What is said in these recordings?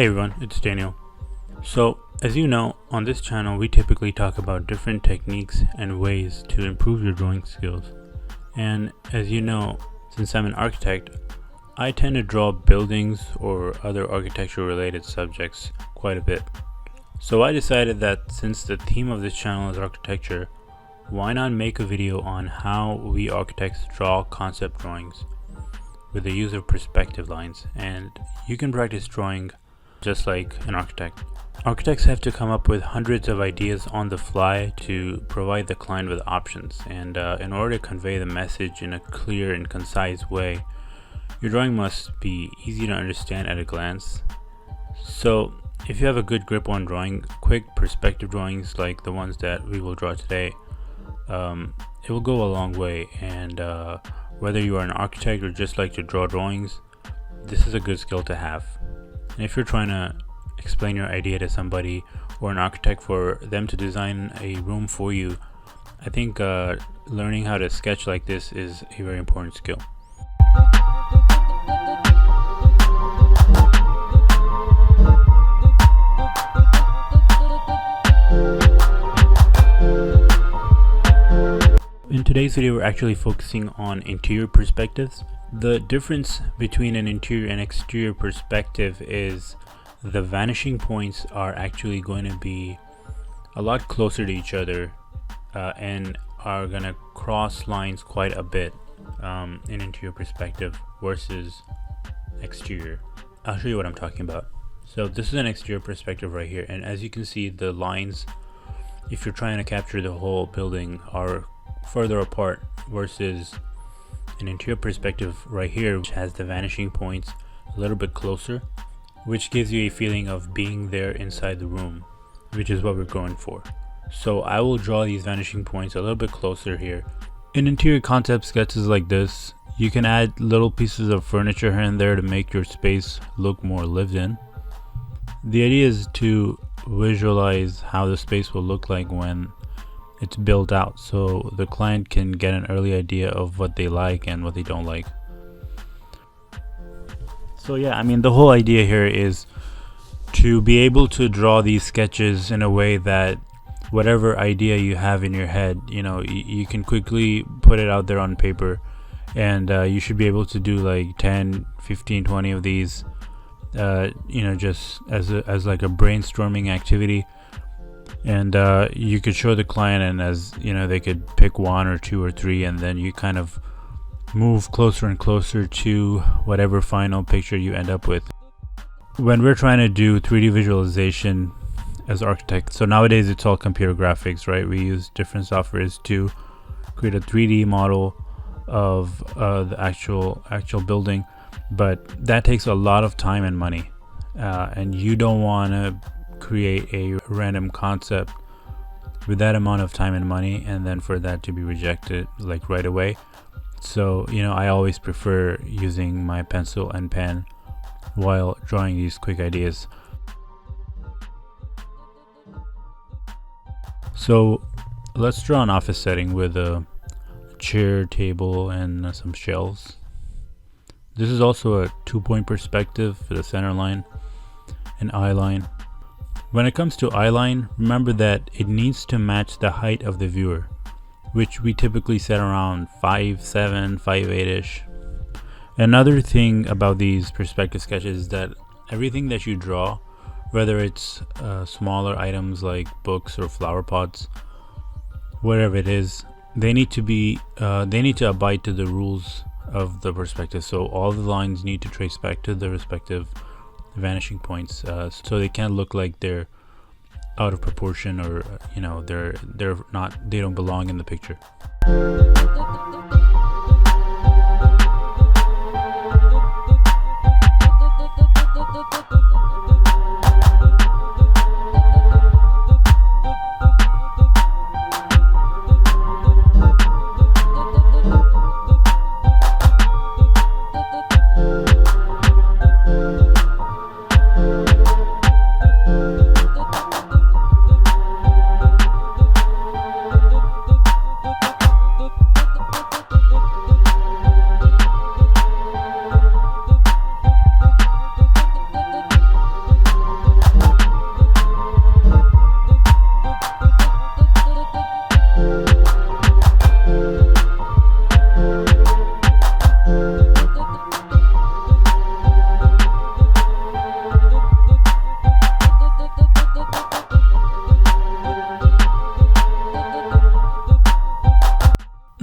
Hey everyone, it's Daniel. So, as you know, on this channel we typically talk about different techniques and ways to improve your drawing skills. And as you know, since I'm an architect, I tend to draw buildings or other architecture related subjects quite a bit. So I decided that since the theme of this channel is architecture, why not make a video on how we architects draw concept drawings with the use of perspective lines, and you can practice drawing just like an architect. Architects have to come up with hundreds of ideas on the fly to provide the client with options, and in order to convey the message in a clear and concise way, your drawing must be easy to understand at a glance. So if you have a good grip on drawing, quick perspective drawings like the ones that we will draw today, it will go a long way. And whether you are an architect or just like to draw drawings, this is a good skill to have. And if you're trying to explain your idea to somebody or an architect for them to design a room for you, I think learning how to sketch like this is a very important skill. In today's video, we're actually focusing on interior perspectives. The difference between an interior and exterior perspective is the vanishing points are actually going to be a lot closer to each other and are going to cross lines quite a bit in interior perspective versus exterior. I'll show you what I'm talking about. So this is an exterior perspective right here, and as you can see, the lines, if you're trying to capture the whole building, are further apart versus an interior perspective right here, which has the vanishing points a little bit closer, which gives you a feeling of being there inside the room, which is what we're going for. So I will draw these vanishing points a little bit closer here. In interior concept sketches like this, you can add little pieces of furniture here and there to make your space look more lived in. The idea is to visualize how the space will look like when it's built out, so the client can get an early idea of what they like and what they don't like. So yeah, I mean, the whole idea here is to be able to draw these sketches in a way that whatever idea you have in your head, you can quickly put it out there on paper, and you should be able to do like 10, 15, 20 of these, just as like a brainstorming activity. And you could show the client, and as they could pick one or two or three, and then you kind of move closer and closer to whatever final picture you end up with. When we're trying to do 3D visualization as architects, so nowadays it's all computer graphics, right? We use different softwares to create a 3D model of the actual building, but that takes a lot of time and money, and you don't want to create a random concept with that amount of time and money and then for that to be rejected like right away. So I always prefer using my pencil and pen while drawing these quick ideas. So let's draw an office setting with a chair, table, and some shelves. This is also a 2-point perspective for the center line and eye line. When it comes to eye line, remember that it needs to match the height of the viewer, which we typically set around 5'7", 5'8"-ish. Another thing about these perspective sketches is that everything that you draw, whether it's smaller items like books or flower pots, whatever it is, they need to abide to the rules of the perspective. So all the lines need to trace back to the respective vanishing points, so they can't look like they're out of proportion, or they don't belong in the picture.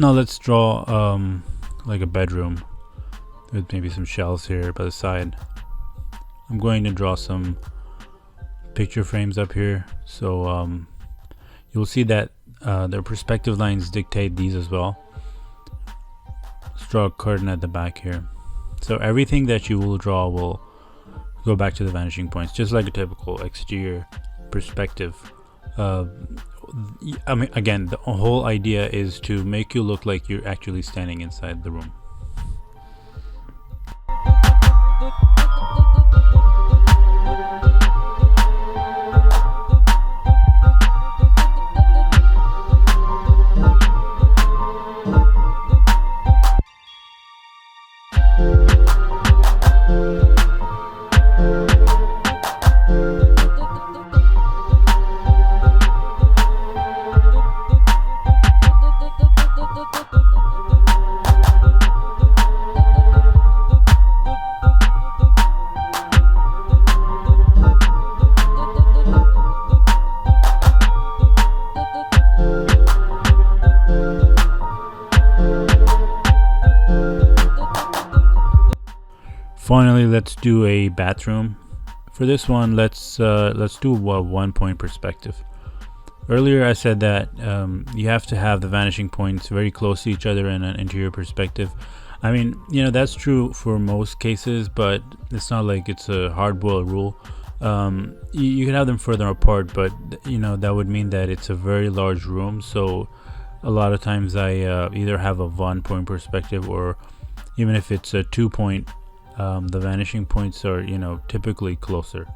now let's draw like a bedroom with maybe some shelves here by the side. I'm going to draw some picture frames up here, so you'll see that the perspective lines dictate these as well. Let's draw a curtain at the back here. So everything that you will draw will go back to the vanishing points, just like a typical exterior perspective. I mean, again, the whole idea is to make you look like you're actually standing inside the room. Finally, let's do a bathroom. For this one, let's do a 1-point perspective. Earlier I said that you have to have the vanishing points very close to each other in an interior perspective. I mean, you know, that's true for most cases, but it's not like it's a hard-boiled rule. You can have them further apart, but you know, that would mean that it's a very large room. So a lot of times I either have a 1-point perspective, or even if it's a 2-point, the vanishing points are, you know, typically closer.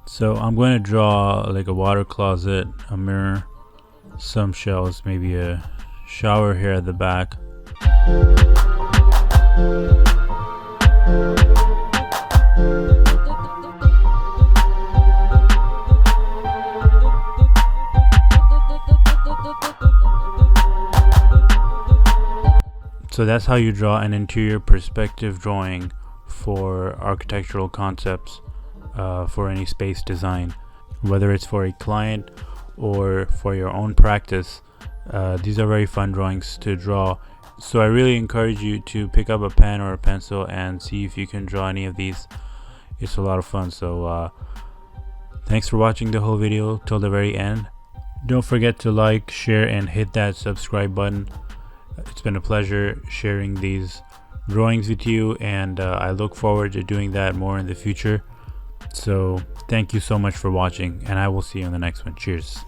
So I'm going to draw like a water closet, a mirror, some shelves, maybe a shower here at the back. So that's how you draw an interior perspective drawing for architectural concepts, for any space design, whether it's for a client or for your own practice. These are very fun drawings to draw, so I really encourage you to pick up a pen or a pencil and see if you can draw any of these. It's a lot of fun. So thanks for watching the whole video till the very end. Don't forget to like, share, and hit that subscribe button. It's been a pleasure sharing these drawings with you, and I look forward to doing that more in the future. So thank you so much for watching, and I will see you in the next one. Cheers.